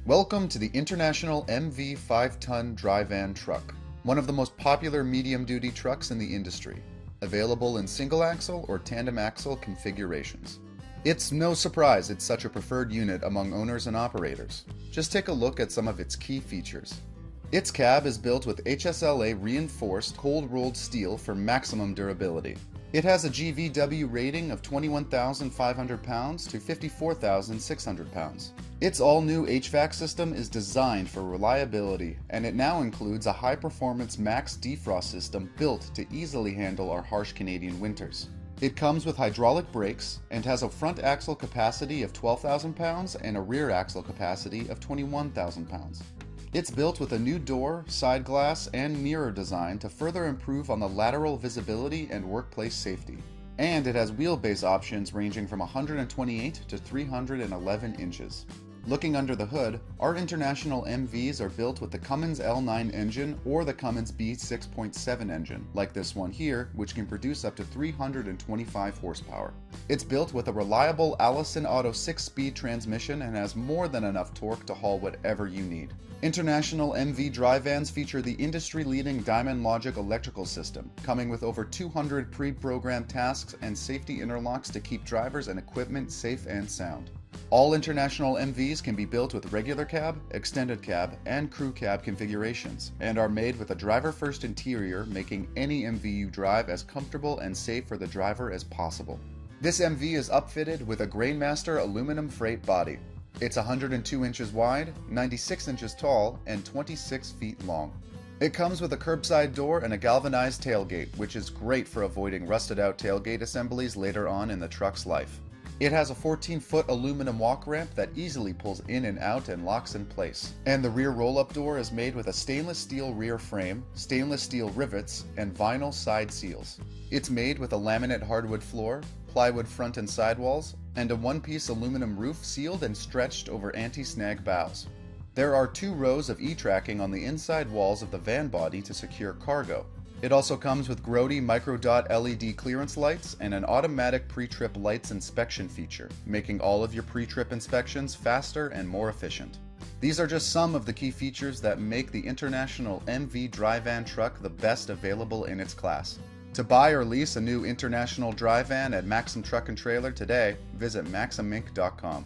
Welcome to the International MV 5-ton dry van truck, one of the most popular medium-duty trucks in the industry, available in single-axle or tandem-axle configurations. It's no surprise it's such a preferred unit among owners and operators. Just take a look at some of its key features. Its cab is built with HSLA reinforced cold-rolled steel for maximum durability. It has a GVW rating of 21,500 pounds to 54,600 pounds. Its all-new HVAC system is designed for reliability, and it now includes a high-performance max defrost system built to easily handle our harsh Canadian winters. It comes with hydraulic brakes and has a front axle capacity of 12,000 pounds and a rear axle capacity of 21,000 pounds. It's built with a new door, side glass, and mirror design to further improve on the lateral visibility and workplace safety. And it has wheelbase options ranging from 128 to 311 inches. Looking under the hood, our international MVs are built with the Cummins L9 engine or the Cummins B6.7 engine, like this one here, which can produce up to 325 horsepower. It's built with a reliable Allison Auto 6-speed transmission and has more than enough torque to haul whatever you need. International MV dry vans feature the industry-leading Diamond Logic electrical system, coming with over 200 pre-programmed tasks and safety interlocks to keep drivers and equipment safe and sound. All international MVs can be built with regular cab, extended cab, and crew cab configurations, and are made with a driver-first interior, making any MV you drive as comfortable and safe for the driver as possible. This MV is upfitted with a Grainmaster aluminum freight body. It's 102 inches wide, 96 inches tall, and 26 feet long. It comes with a curbside door and a galvanized tailgate, which is great for avoiding rusted-out tailgate assemblies later on in the truck's life. It has a 14-foot aluminum walk ramp that easily pulls in and out and locks in place. And the rear roll-up door is made with a stainless steel rear frame, stainless steel rivets, and vinyl side seals. It's made with a laminate hardwood floor, plywood front and sidewalls, and a one-piece aluminum roof sealed and stretched over anti-snag bows. There are 2 rows of E-tracking on the inside walls of the van body to secure cargo. It also comes with Grody microdot LED clearance lights and an automatic pre-trip lights inspection feature, making all of your pre-trip inspections faster and more efficient. These are just some of the key features that make the International MV dry van truck the best available in its class. To buy or lease a new International dry van at Maxim Truck and Trailer today, visit MaximInc.com.